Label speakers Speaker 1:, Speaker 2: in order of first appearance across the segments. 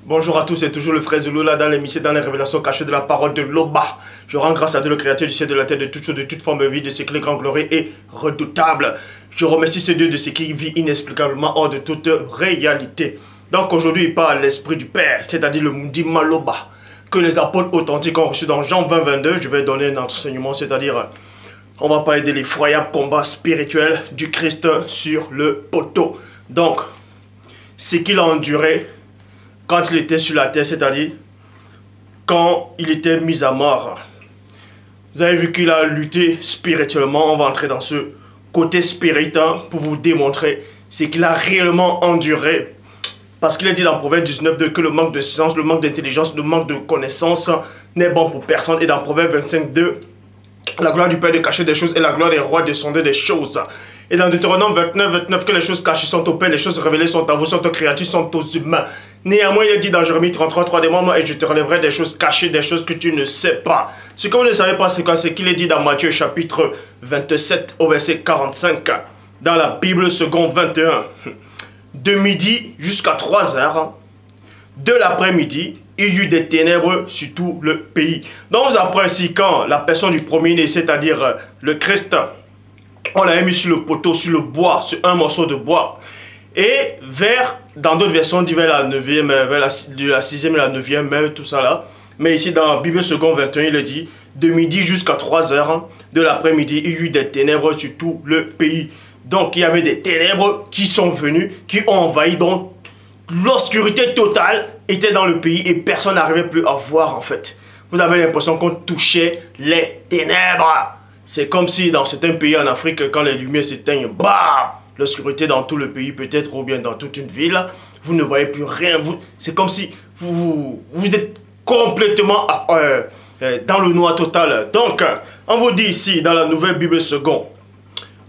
Speaker 1: Bonjour à tous, c'est toujours le frère Zulula dans l'émission, dans les révélations cachées de la parole de Loba. Je rends grâce à Dieu le créateur du ciel, de la terre, de toutes choses, de toute forme de vie, de ce qu'il est grand, glorieux et redoutable. Je remercie ce Dieu de ce qui vit inexplicablement hors de toute réalité. Donc aujourd'hui, il parle à l'esprit du Père, c'est-à-dire le Mundima Loba, que les apôtres authentiques ont reçu dans Jean 20, 22. Je vais donner un enseignement, c'est-à-dire on va parler de l'effroyable combat spirituel du Christ sur le poteau. Donc, ce qu'il a enduré quand il était sur la terre, c'est-à-dire quand il était mis à mort. Vous avez vu qu'il a lutté spirituellement. On va entrer dans ce côté spirituel pour vous démontrer ce qu'il a réellement enduré. Parce qu'il est dit dans Proverbe 19 que le manque de science, le manque d'intelligence, le manque de connaissance n'est bon pour personne. Et dans Proverbe 25:2, la gloire du Père de cacher des choses et la gloire des rois de sonder des choses. Et dans Deutéronome 29 que les choses cachées sont au Père, les choses révélées sont à vous, sont aux créatures, sont aux humains. Néanmoins, il est dit dans Jérémie 33:3, demande-moi et je te relèverai des choses cachées, des choses que tu ne sais pas. Ce que vous ne savez pas, c'est quoi? C'est qu'il est dit dans Matthieu chapitre 27 au verset 45, dans la Bible seconde 21. De midi jusqu'à 3 heures, de l'après-midi, il y eut des ténèbres sur tout le pays. Donc, vous apprenez ici quand la personne du premier-né, c'est-à-dire le Christ, on l'avait mis sur le poteau, sur le bois, sur un morceau de bois. Et dans d'autres versions, on dit vers la 9e, vers la 6e et la 9e, même tout ça là. Mais ici, dans la Bible seconde 21, il est dit, de midi jusqu'à 3 heures, de l'après-midi, il y eut des ténèbres sur tout le pays. Donc, il y avait des ténèbres qui sont venues, qui ont envahi, donc l'obscurité totale était dans le pays et personne n'arrivait plus à voir en fait. Vous avez l'impression qu'on touchait les ténèbres. C'est comme si dans certains pays en Afrique, quand les lumières s'éteignent, bam, l'obscurité dans tout le pays peut-être, ou bien dans toute une ville, vous ne voyez plus rien. C'est comme si vous êtes complètement dans le noir total. Donc, on vous dit ici, dans la nouvelle Bible seconde,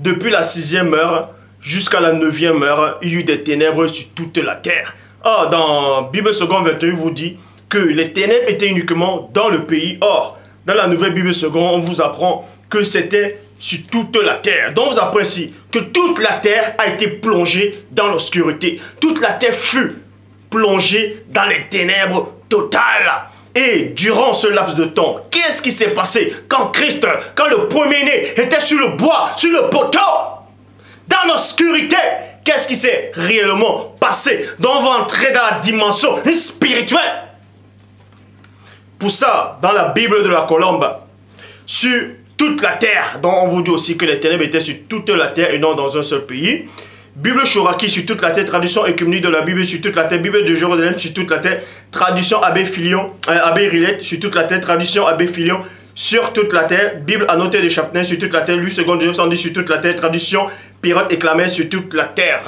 Speaker 1: depuis la 6e heure jusqu'à la 9e heure, il y eut des ténèbres sur toute la terre. Or, dans Bible seconde 21, vous dit que les ténèbres étaient uniquement dans le pays. Or, dans la nouvelle Bible seconde, on vous apprend que c'était sur toute la terre. Donc, vous apprenez ici que toute la terre a été plongée dans l'obscurité. Toute la terre fut plongée dans les ténèbres totales. Et durant ce laps de temps, qu'est-ce qui s'est passé quand Christ, quand le premier-né était sur le bois, sur le poteau, dans l'obscurité? Qu'est-ce qui s'est réellement passé? Donc on va entrer dans la dimension spirituelle. Pour ça, dans la Bible de la Colombe, sur toute la terre, donc on vous dit aussi que les ténèbres étaient sur toute la terre et non dans un seul pays. Bible Chouraki sur toute la terre, traduction écuménique de la Bible sur toute la terre, Bible de Jérusalem sur toute la terre, traduction Abbé Filion, Abbé Rilette sur toute la terre, traduction Abbé Filion sur toute la terre, Bible annotée de Chapelain sur toute la terre, Louis II 1910 sur toute la terre, traduction Pirotte et Clamès sur toute la terre.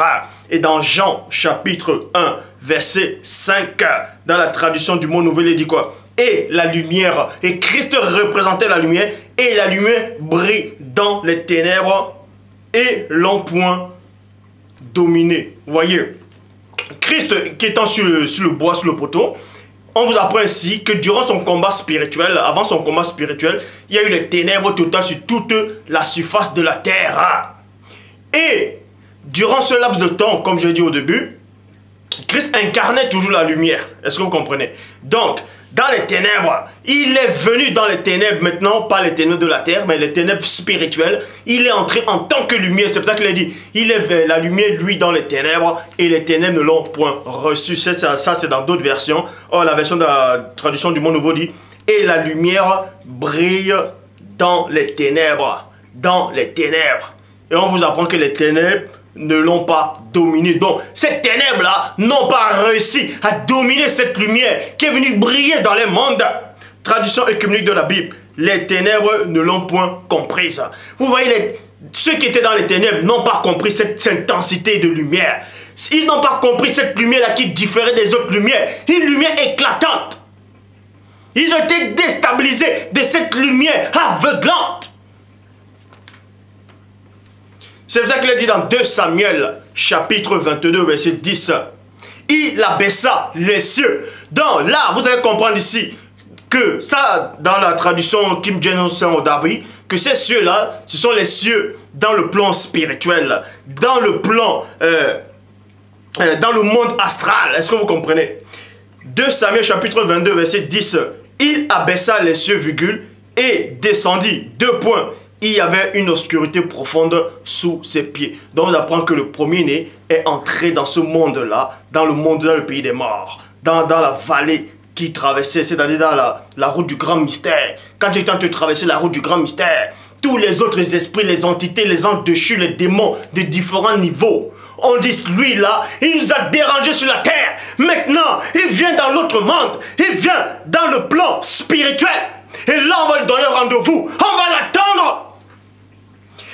Speaker 1: Et dans Jean chapitre 1 verset 5, dans la traduction du mot nouvel, il dit quoi? Et la lumière, et Christ représentait la lumière, et la lumière brille dans les ténèbres, et l'on point dominé. Vous voyez, Christ qui étant sur le bois, sur le poteau, on vous apprend ainsi que durant son combat spirituel, avant son combat spirituel, il y a eu les ténèbres totales sur toute la surface de la terre. Et durant ce laps de temps, comme je l'ai dit au début, Christ incarnait toujours la lumière. Est-ce que vous comprenez? Donc, dans les ténèbres, il est venu dans les ténèbres maintenant, pas les ténèbres de la terre, mais les ténèbres spirituelles. Il est entré en tant que lumière. C'est pour ça qu'il a dit, il est la lumière, lui, dans les ténèbres, et les ténèbres ne l'ont point reçu. Ça c'est dans d'autres versions. Or, la version de la traduction du mot nouveau dit, et la lumière brille dans les ténèbres. Dans les ténèbres. Et on vous apprend que les ténèbres ne l'ont pas dominé. Donc, ces ténèbres-là n'ont pas réussi à dominer cette lumière qui est venue briller dans les mondes. Traduction écuménique de la Bible. Les ténèbres ne l'ont point comprise. Vous voyez, ceux qui étaient dans les ténèbres n'ont pas compris cette intensité de lumière. Ils n'ont pas compris cette lumière-là qui différait des autres lumières. Une lumière éclatante. Ils ont été déstabilisés de cette lumière aveuglante. C'est pour ça qu'il est dit dans 2 Samuel, chapitre 22, verset 10. Il abaissa les cieux. Donc là, vous allez comprendre ici que ça, dans la traduction Kim Jong-un, que ces cieux-là, ce sont les cieux dans le plan spirituel, dans le plan, dans le monde astral. Est-ce que vous comprenez? 2 Samuel chapitre 22, verset 10. Il abaissa les cieux, virgule, et descendit. 2 points. Il y avait une obscurité profonde sous ses pieds. Donc on apprend que le premier-né est entré dans ce monde-là, dans le pays des morts, dans la vallée qui traversait, c'est-à-dire dans la route du grand mystère. Quand j'étais en train de traverser la route du grand mystère, tous les autres esprits, les entités, les anges déchus, les démons de différents niveaux, on dit, lui là, il nous a dérangés sur la terre. Maintenant, il vient dans l'autre monde, il vient dans le plan spirituel. Et là, on va lui donner rendez-vous, on va l'attendre.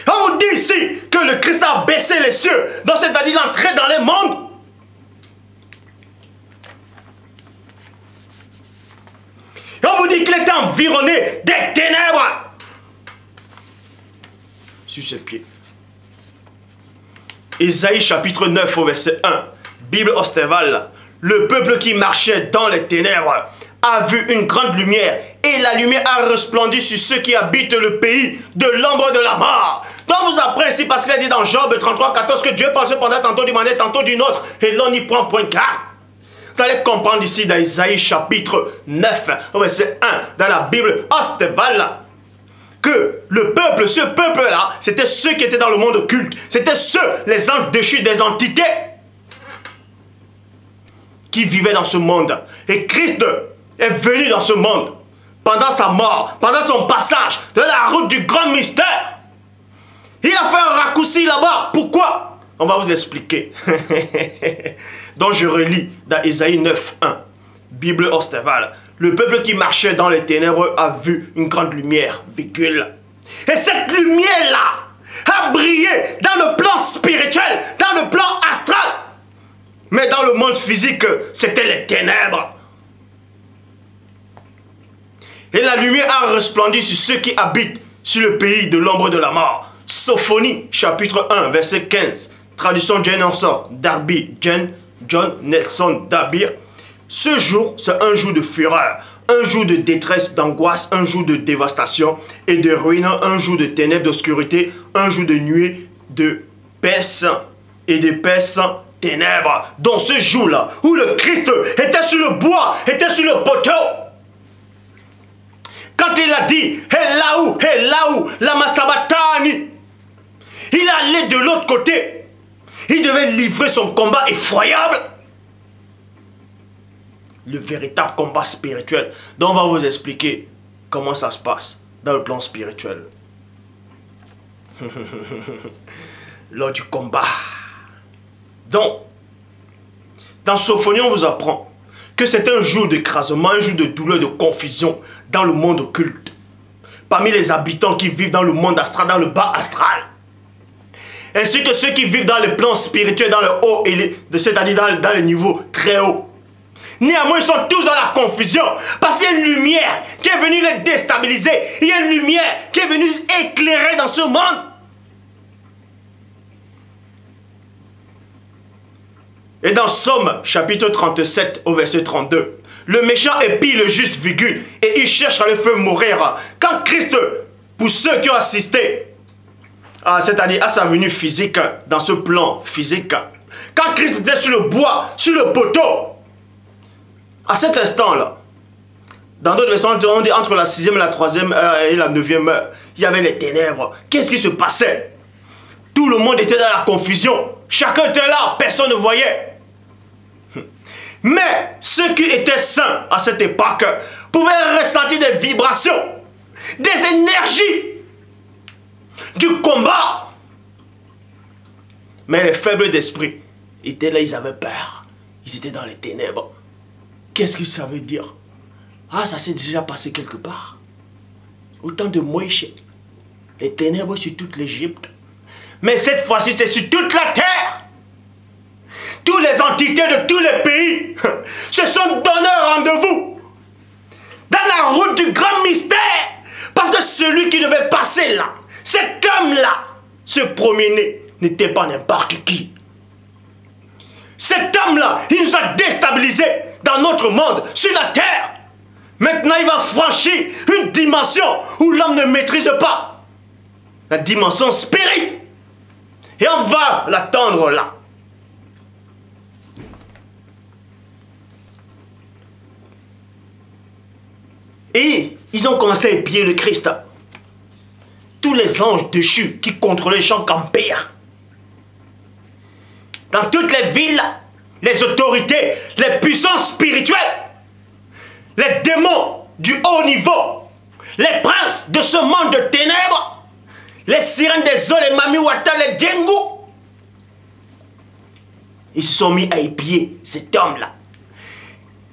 Speaker 1: On vous dit ici que le Christ a baissé les cieux, donc c'est-à-dire l'entrée dans les mondes. On vous dit qu'il était environné des ténèbres sur ses pieds. Ésaïe chapitre 9 au verset 1, Bible Ostéval, le peuple qui marchait dans les ténèbres a vu une grande lumière et la lumière a resplendi sur ceux qui habitent le pays de l'ombre de la mort. Donc vous apprenez ici parce qu'il a dit dans Job 33, 14 que Dieu parle cependant tantôt d'une manière, tantôt d'une autre et l'on y prend point de garde. Vous allez comprendre ici dans Ésaïe chapitre 9 au verset 1 dans la Bible Ostéval que le peuple, ce peuple-là, c'était ceux qui étaient dans le monde occulte. C'était ceux, les anges déchus des entités qui vivaient dans ce monde. Et Christ est venu dans ce monde pendant sa mort, pendant son passage de la route du grand mystère. Il a fait un raccourci là-bas. Pourquoi? On va vous expliquer. Donc je relis dans Ésaïe 9, 1, Bible Ostéval. Le peuple qui marchait dans les ténèbres a vu une grande lumière, virgule. Et cette lumière-là a brillé dans le plan spirituel, dans le plan astral. Mais dans le monde physique, c'était les ténèbres. Et la lumière a resplendi sur ceux qui habitent sur le pays de l'ombre de la mort. Sophonie, chapitre 1, verset 15. Traduction John Nelson Darby, John Nelson Darby. Ce jour, c'est un jour de fureur, un jour de détresse, d'angoisse, un jour de dévastation et de ruine, un jour de ténèbres, d'obscurité, un jour de nuée, de peste et d'épaisses ténèbres. Dans ce jour-là, où le Christ était sur le bois, était sur le poteau, quand il a dit « Hélaou, lama sabatani », il allait de l'autre côté. Il devait livrer son combat effroyable. Le véritable combat spirituel. Donc on va vous expliquer comment ça se passe dans le plan spirituel. Lors du combat. Donc, dans Sophonie, on vous apprend que c'est un jour d'écrasement, un jour de douleur, de confusion dans le monde occulte. Parmi les habitants qui vivent dans le monde astral, dans le bas astral. Ainsi que ceux qui vivent dans le plan spirituel, dans le haut, c'est-à-dire dans les niveaux très hauts. Néanmoins, ils sont tous dans la confusion. Parce qu'il y a une lumière qui est venue les déstabiliser. Il y a une lumière qui est venue éclairer dans ce monde. Et dans Somme, chapitre 37, au verset 32, le méchant épie le juste, virgule, et il cherche à le faire mourir. Quand Christ, pour ceux qui ont assisté, c'est-à-dire à sa venue physique, dans ce plan physique, quand Christ était sur le bois, sur le poteau, à cet instant-là, dans d'autres versions, on dit entre la 6e, la 3e heure et la 9e heure, il y avait les ténèbres. Qu'est-ce qui se passait? Tout le monde était dans la confusion. Chacun était là, personne ne voyait. Mais ceux qui étaient saints à cette époque pouvaient ressentir des vibrations, des énergies du combat. Mais les faibles d'esprit étaient là, ils avaient peur. Ils étaient dans les ténèbres. Qu'est-ce que ça veut dire? Ah, ça s'est déjà passé quelque part. Au temps de Moïse, les ténèbres sur toute l'Égypte. Mais cette fois-ci, c'est sur toute la terre. Toutes les entités de tous les pays se sont donné rendez-vous dans la route du grand mystère. Parce que celui qui devait passer là, cet homme-là, ce premier-né, n'était pas n'importe qui. Cet homme-là, il nous a déstabilisés dans notre monde, sur la terre. Maintenant, il va franchir une dimension où l'homme ne maîtrise pas. La dimension spirituelle. Et on va la tendre là. Et ils ont commencé à épier le Christ. Tous les anges déchus qui contrôlaient les champs campèrent. Dans toutes les villes, les autorités, les puissances spirituelles, les démons du haut niveau, les princes de ce monde de ténèbres, les sirènes des eaux, les mamiwata, les djengu, ils se sont mis à épier cet homme-là.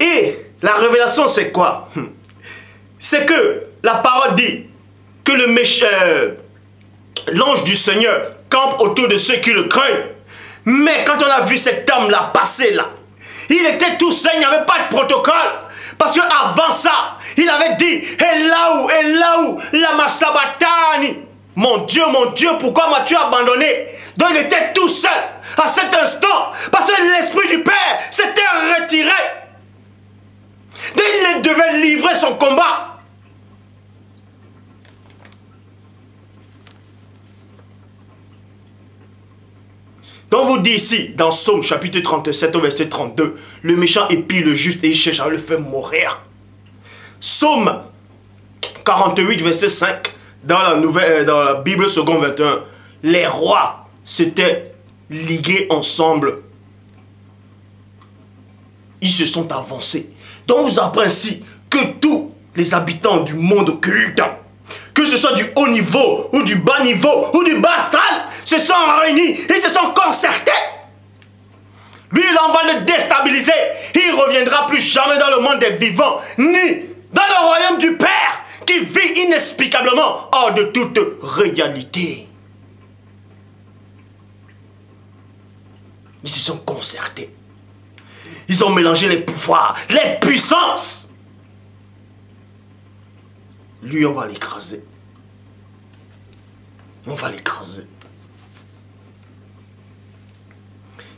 Speaker 1: Et la révélation, c'est quoi? C'est que la parole dit que l'ange du Seigneur campe autour de ceux qui le craignent. Mais quand on a vu cet homme-là passer là, il était tout seul, il n'y avait pas de protocole. Parce qu'avant ça, il avait dit, Elahu, lama sabatani. Mon Dieu, pourquoi m'as-tu abandonné? Donc il était tout seul à cet instant, parce que l'Esprit du Père s'était retiré. Donc il devait livrer son combat. Donc vous dit ici, dans Psaume chapitre 37 au verset 32, le méchant épie le juste et il cherche à le faire mourir. Psaume 48 verset 5, dans la Bible seconde 21, les rois s'étaient ligués ensemble. Ils se sont avancés. Donc on vous apprend ainsi que tous les habitants du monde occulte, que ce soit du haut niveau ou du bas niveau ou du bas astral, se sont réunis, ils se sont concertés. Lui, on va le déstabiliser. Il ne reviendra plus jamais dans le monde des vivants, ni dans le royaume du Père, qui vit inexplicablement hors de toute réalité. Ils se sont concertés. Ils ont mélangé les pouvoirs, les puissances. Lui, on va l'écraser. On va l'écraser.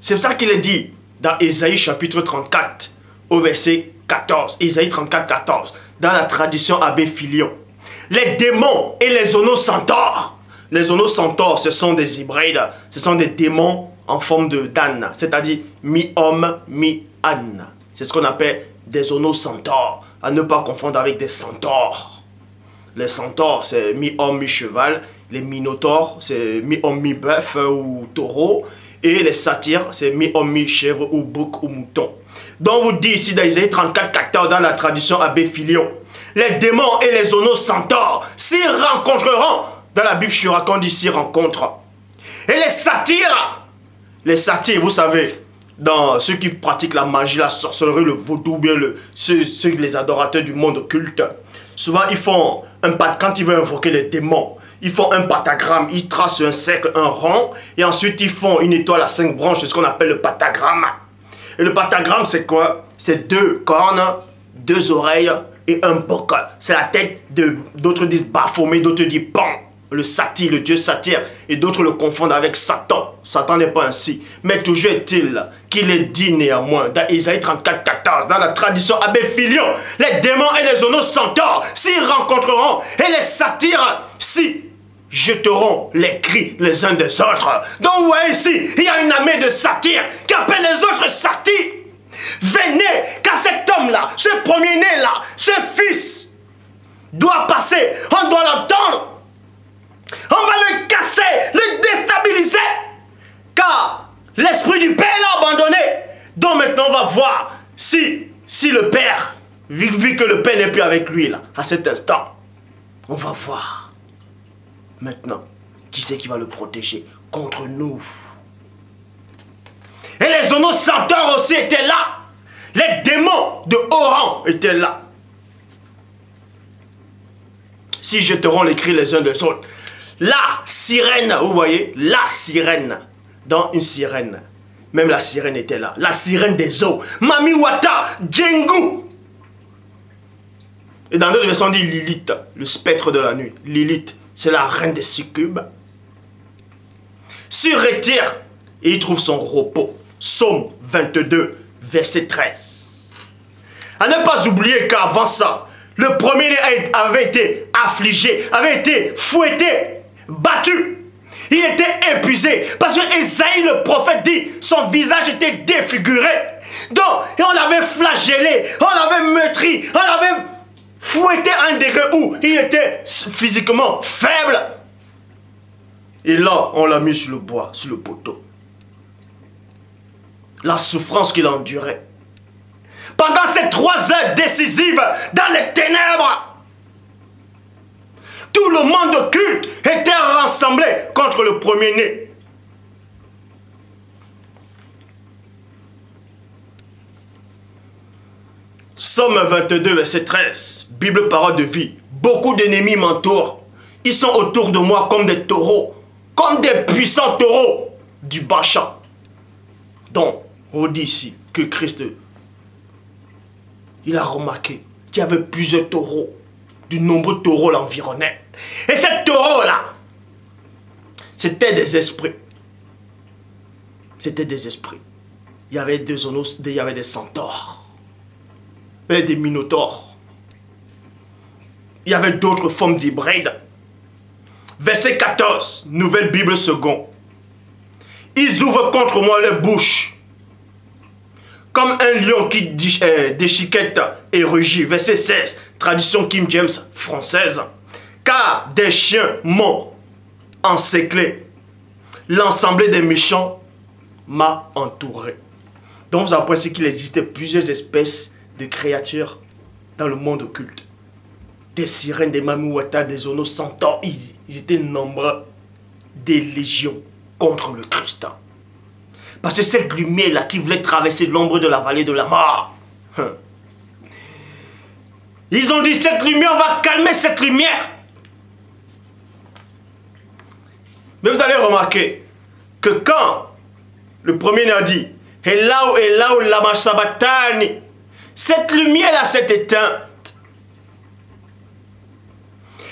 Speaker 1: C'est pour ça qu'il est dit dans Ésaïe chapitre 34 au verset 14. Ésaïe 34, 14. Dans la tradition Abbé Filion. Les démons et les onocentaures. Les onocentaures, ce sont des hybrides. Ce sont des démons en forme d'âne. C'est-à-dire mi-homme, mi-âne. C'est ce qu'on appelle des onocentaures. À ne pas confondre avec des centaures. Les centaures, c'est mi-homme, mi-cheval. Les minotaures, c'est mi-homme, mi-bœuf ou taureau. Et les satyres, c'est mi-homme, mi-chèvre ou bouc ou mouton. Donc vous dit ici dans Isaïe 34, 14, dans la tradition Abbé Filion, les démons et les onocentaures s'y rencontreront. Dans la Bible, je raconte ici rencontre. Et les satyres, vous savez, dans ceux qui pratiquent la magie, la sorcellerie, le vaudou, bien les adorateurs du monde occulte, souvent ils font un pas quand ils veulent invoquer les démons. Ils font un pentagramme, ils tracent un cercle, un rond, et ensuite ils font une étoile à 5 branches, c'est ce qu'on appelle le pentagramme. Et le pentagramme, c'est quoi? C'est 2 cornes, 2 oreilles et un bec. C'est la tête de, d'autres disent Baphomet, d'autres disent Pan, le satyre, le dieu satyre, et d'autres le confondent avec Satan. Satan n'est pas ainsi. Mais toujours est-il qu'il est dit néanmoins, dans Isaïe 34, 14, dans la tradition Abbé Filion, les démons et les onocentaures s'y rencontreront, et les satyres s'y jeteront les cris les uns des autres. Donc vous voyez ici, il y a une armée de satyres qui appelle les autres satyres. Venez, car cet homme-là, ce premier-né-là, ce fils, doit passer, on doit l'entendre. On va le casser, le déstabiliser, car l'esprit du Père l'a abandonné. Donc maintenant on va voir si le Père, vu que le Père n'est plus avec lui là, à cet instant, on va voir maintenant qui c'est qui va le protéger contre nous. Et les onocentaures aussi étaient là. Les démons de haut rang étaient là. Si jeteront les cris les uns des autres. La sirène, vous voyez, la sirène, dans une sirène, même la sirène était là, la sirène des eaux, Mamiwata, Djengu. Et dans d'autres versions on dit Lilith, le spectre de la nuit. Lilith, c'est la reine des succubes. S'y retire et il trouve son repos. Psaume 22, verset 13. À ne pas oublier qu'avant ça, le premier-né avait été affligé, avait été fouetté, battu. Il était épuisé. Parce que Ésaïe, le prophète, dit son visage était défiguré. Donc, on l'avait flagellé, on l'avait meurtri, on l'avait fouetté à un degré où il était physiquement faible. Et là, on l'a mis sur le bois, sur le poteau. La souffrance qu'il a endurée. Pendant ces 3 heures décisives dans les ténèbres, tout le monde culte était rassemblé contre le premier-né. Somme 22, verset 13. Bible, parole de vie. Beaucoup d'ennemis m'entourent. Ils sont autour de moi comme des taureaux, comme des puissants taureaux du Bashan. Donc, on dit ici que Christ, il a remarqué qu'il y avait plusieurs taureaux. De nombreux taureaux l'environnaient. Et ces taureaux-là, c'était des esprits. C'était des esprits. Il y avait des zonos, il y avait des centaures. Et des minotaures. Il y avait d'autres formes d'hybrides. Verset 14, Nouvelle Bible seconde. Ils ouvrent contre moi les bouches, comme un lion qui déchiquette et rugit. Verset 16, traduction King James française. Car des chiens m'ont encerclé. L'ensemble des méchants m'a entouré. Donc vous apprenez qu'il existait plusieurs espèces de créatures dans le monde occulte. Des sirènes, des mamouatas, des onos, centaures, ils étaient nombreux, des légions contre le Christ. Parce que cette lumière-là qui voulait traverser l'ombre de la vallée de la mort, ils ont dit, cette lumière, on va calmer cette lumière. Mais vous allez remarquer que quand le premier a dit, et là où lama sabatani, cette lumière-là s'est éteinte.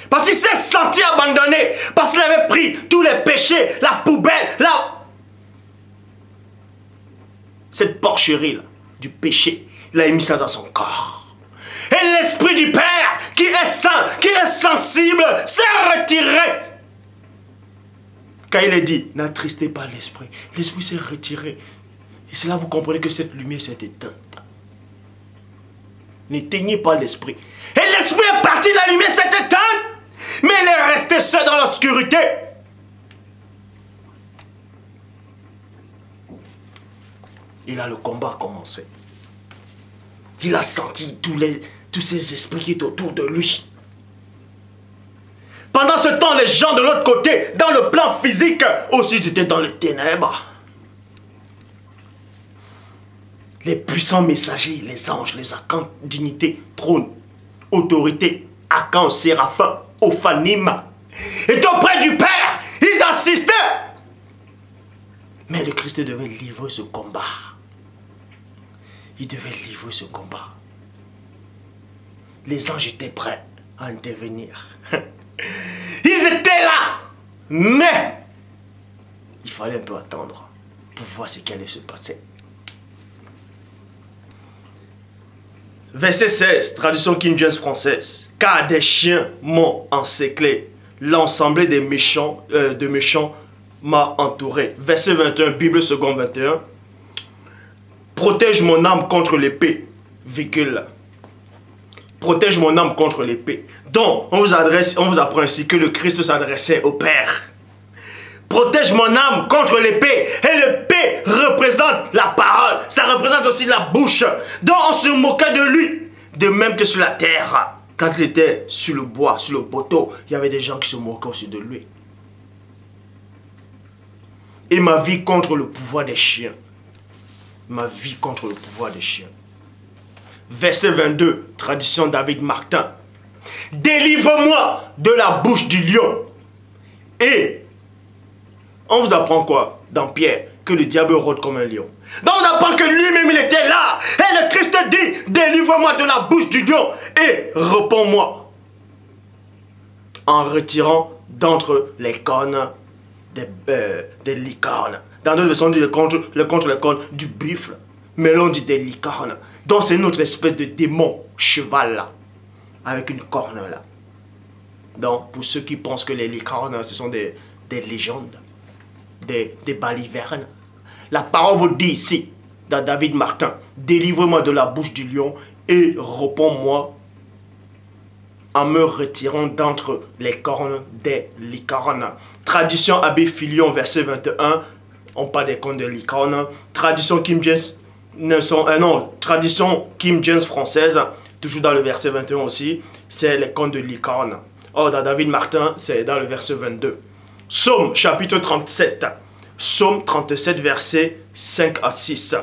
Speaker 1: Parce qu'il s'est senti abandonné. Parce qu'il avait pris tous les péchés, la poubelle, cette porcherie là, du péché, il a mis ça dans son corps. Et l'esprit du Père, qui est saint, qui est sensible, s'est retiré. Quand il est dit, n'attristez pas l'esprit, l'esprit s'est retiré. Et c'est là que vous comprenez que cette lumière s'est éteinte. N'éteignez pas l'esprit. Et l'esprit est parti, la lumière s'est éteinte. Mais il est resté seul dans l'obscurité. Et là, le combat a commencé. Il a senti tous ces esprits qui étaient autour de lui. Pendant ce temps, les gens de l'autre côté, dans le plan physique, aussi étaient dans les ténèbres. Les puissants messagers, les anges, les archanges, dignité, trône, autorité, archanges, séraphins, ophanim, étaient auprès du Père. Ils assistaient. Mais le Christ devait livrer ce combat. Il devait livrer ce combat. Les anges étaient prêts à intervenir. Ils étaient là. Mais il fallait un peu attendre pour voir ce qui allait se passer. Verset 16, traduction King James française. Car des chiens m'ont encerclé, l'ensemble des méchants, m'a entouré. Verset 21, Bible seconde 21. Protège mon âme contre l'épée, virgule. Protège mon âme contre l'épée. Donc, on vous apprend ici que le Christ s'adressait au Père. Protège mon âme contre l'épée. Et l'épée représente la parole. Ça représente aussi la bouche. Donc on se moquait de lui. De même que sur la terre. Quand il était sur le bois, sur le poteau, il y avait des gens qui se moquaient aussi de lui. Et ma vie contre le pouvoir des chiens. Ma vie contre le pouvoir des chiens. Verset 22, tradition David Martin. Délivre-moi de la bouche du lion. Et on vous apprend quoi dans Pierre? Que le diable rôde comme un lion. Donc on vous apprend que lui-même il était là. Et le Christ dit, délivre-moi de la bouche du lion et réponds-moi. En retirant d'entre les cornes des licornes. Dans notre version, on dit le contre les cornes du buffle. Mais là on dit des licornes. Donc c'est notre espèce de démon cheval là. Avec une corne là. Donc pour ceux qui pensent que les licornes ce sont des légendes. Des balivernes. La parole vous dit ici, dans David Martin, délivre-moi de la bouche du lion et réponds-moi en me retirant d'entre les cornes des licornes. Tradition Abbé Filion, verset 21. On parle des cornes des licornes. Tradition King James, tradition King James française, toujours dans le verset 21 aussi, c'est les cornes de licorne. Or, dans David Martin, c'est dans le verset 22. Psaume chapitre 37. Psaume 37, verset 5 à 6.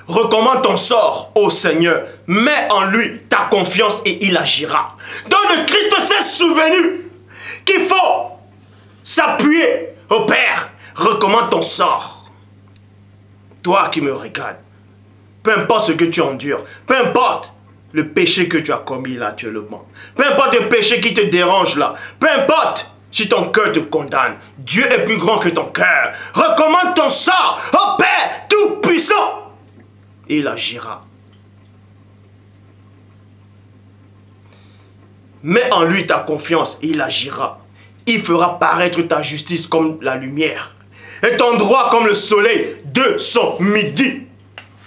Speaker 1: Recommande ton sort au Seigneur, mets en lui ta confiance et il agira. Donc le Christ s'est souvenu qu'il faut s'appuyer au Père. Recommande ton sort. Toi qui me regardes, peu importe ce que tu endures, peu importe le péché que tu as commis là actuellement, peu importe le péché qui te dérange là, peu importe si ton cœur te condamne, Dieu est plus grand que ton cœur. Recommande ton sort au Père Tout-Puissant. Et il agira. Mets en lui ta confiance et il agira. Il fera paraître ta justice comme la lumière et ton droit comme le soleil de son midi.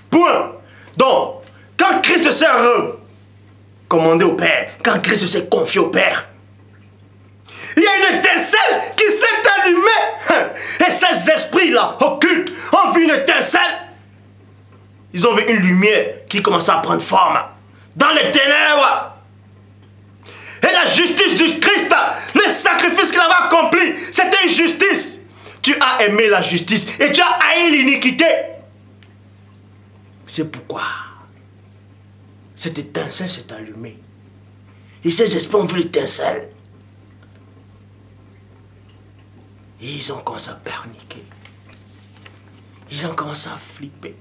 Speaker 1: Point. Donc, quand Christ s'est recommandé au Père, quand Christ s'est confié au Père, il y a une étincelle qui s'est allumée. Et ces esprits-là, occultes, ont vu une étincelle. Ils ont vu une lumière qui commençait à prendre forme dans les ténèbres. Et la justice du Christ, le sacrifice qu'il avait accompli, c'était une justice. Tu as aimé la justice et tu as haï l'iniquité. C'est pourquoi cette étincelle s'est allumée. Et ces esprits ont vu l'étincelle. Et ils ont commencé à paniquer. Ils ont commencé à flipper.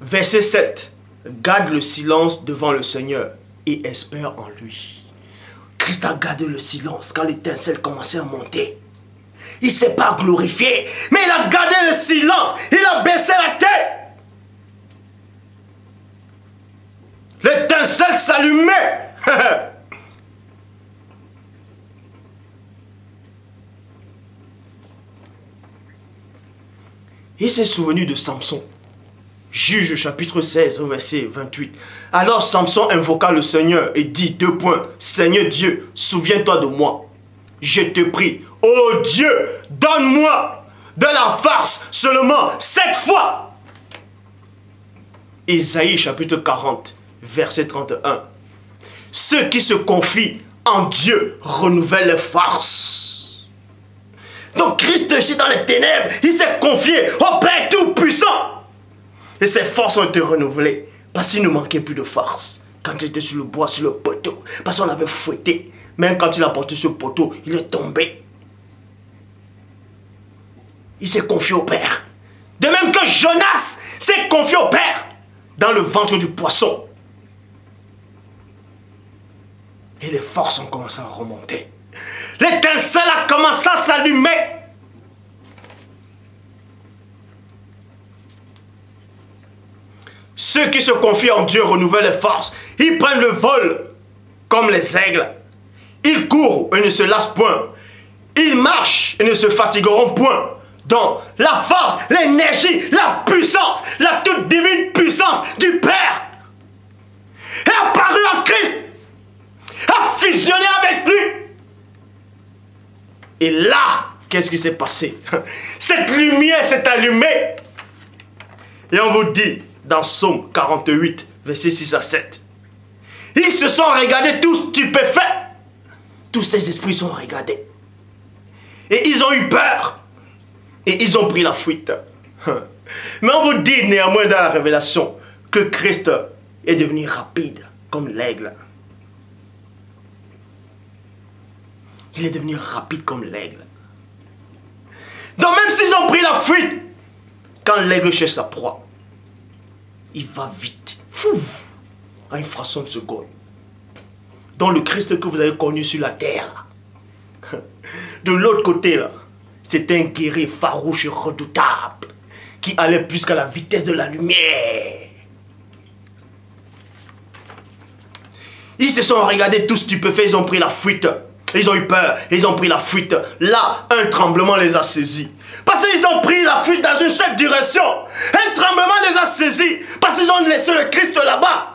Speaker 1: Verset 7. Garde le silence devant le Seigneur et espère en lui. Christ a gardé le silence quand l'étincelle commençait à monter. Il ne s'est pas glorifié, mais il a gardé le silence. Il a baissé la tête. L'étincelle s'allumait. Il s'est souvenu de Samson. Juge chapitre 16, verset 28. Alors Samson invoqua le Seigneur et dit, Seigneur Dieu, souviens-toi de moi. Je te prie, ô Dieu, donne-moi de la force seulement cette fois. Ésaïe chapitre 40, verset 31. Ceux qui se confient en Dieu renouvellent les forces. Donc Christ ici dans les ténèbres, il s'est confié au Père Tout-Puissant. Et ses forces ont été renouvelées. Parce qu'il ne manquait plus de force. Quand il était sur le bois, sur le poteau. Parce qu'on l'avait fouetté. Même quand il a porté ce poteau, il est tombé. Il s'est confié au Père. De même que Jonas s'est confié au Père. Dans le ventre du poisson. Et les forces ont commencé à remonter. L'étincelle a commencé à s'allumer. Ceux qui se confient en Dieu renouvellent les forces. Ils prennent le vol comme les aigles. Ils courent et ne se lassent point. Ils marchent et ne se fatigueront point. Donc, la force, l'énergie, la puissance, la toute divine puissance du Père est apparue en Christ, a fusionné avec lui. Et là, qu'est-ce qui s'est passé? Cette lumière s'est allumée. Et on vous dit, dans Psaume 48, versets 6 à 7. Ils se sont regardés tous stupéfaits. Tous ces esprits sont regardés. Et ils ont eu peur. Et ils ont pris la fuite. Mais on vous dit néanmoins dans la révélation que Christ est devenu rapide comme l'aigle. Il est devenu rapide comme l'aigle. Donc même s'ils ont pris la fuite, quand l'aigle cherche sa proie, il va vite, fou, à une fraction de seconde. Donc le Christ que vous avez connu sur la terre, de l'autre côté là, c'était un guerrier farouche et redoutable, qui allait plus qu'à la vitesse de la lumière. Ils se sont regardés tous stupéfaits, ils ont pris la fuite. ils ont eu peur, ils ont pris la fuite. Là, un tremblement les a saisis. Parce qu'ils ont pris la fuite dans une seule direction. Un tremblement les a saisis. Parce qu'ils ont laissé le Christ là-bas,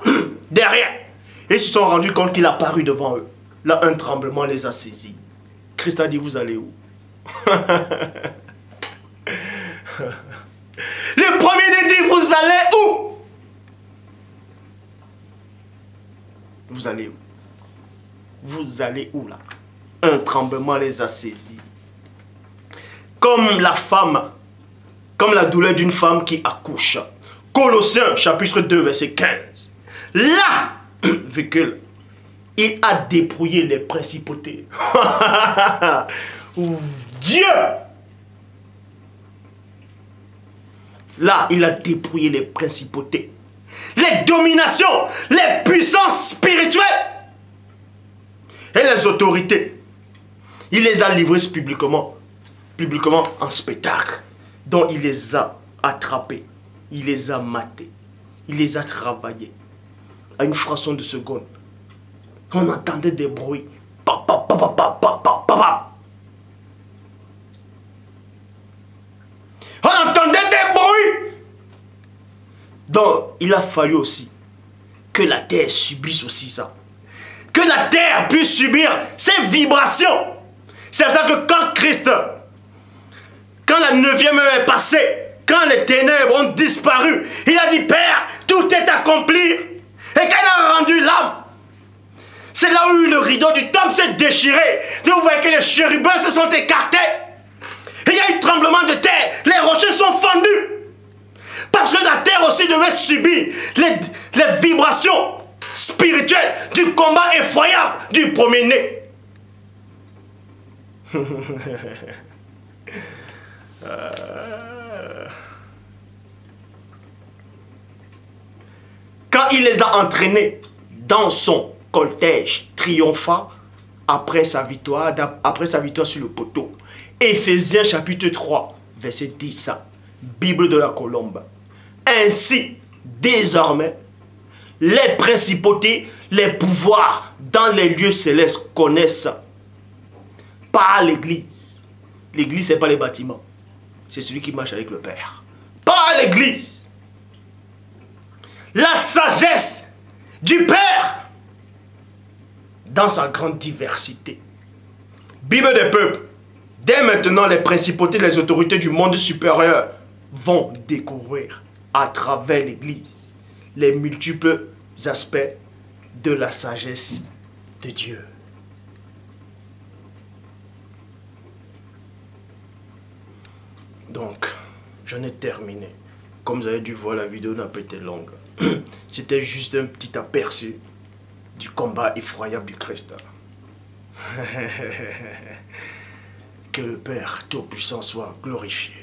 Speaker 1: derrière. Et ils se sont rendus compte qu'il a apparu devant eux. Là, un tremblement les a saisis. Christ a dit, vous allez où? Le premier dit, vous allez où? Vous allez où? Vous allez où là? Un tremblement les a saisis. Comme la femme, comme la douleur d'une femme qui accouche. Colossiens chapitre 2 verset 15. Là, véhicule, il a dépouillé les principautés. Dieu! Là, il a dépouillé les principautés, les dominations, les puissances spirituelles et les autorités. Il les a livrées publiquement en spectacle, dont il les a attrapés, il les a matés, il les a travaillés. À une fraction de seconde, on entendait des bruits. Pa, pa, pa, pa, pa, pa, pa, pa, pa. On entendait des bruits. Donc, il a fallu aussi que la terre subisse aussi ça. Que la terre puisse subir ces vibrations. C'est ça que quand Christ, quand la 9e heure est passée, quand les ténèbres ont disparu, il a dit, Père, tout est accompli. Et quand il a rendu l'âme, c'est là où le rideau du temple s'est déchiré. Et vous voyez que les chérubins se sont écartés. Et il y a eu tremblement de terre. Les rochers sont fendus. Parce que la terre aussi devait subir les vibrations spirituelles du combat effroyable du premier-né. Quand il les a entraînés dans son cortège triomphant après sa victoire sur le poteau. Éphésiens chapitre 3, verset 10, Bible de la Colombe. Ainsi, désormais, les principautés, les pouvoirs dans les lieux célestes connaissent par l'Église. L'Église, ce n'est pas les bâtiments. C'est celui qui marche avec le Père. Par l'Église. La sagesse du Père dans sa grande diversité. Bible des peuples. Dès maintenant, les principautés, les autorités du monde supérieur vont découvrir à travers l'Église les multiples aspects de la sagesse de Dieu. Donc, j'en ai terminé. Comme vous avez dû voir, la vidéo n'a pas été longue. C'était juste un petit aperçu du combat effroyable du Christ. Que le Père Tout-Puissant soit glorifié.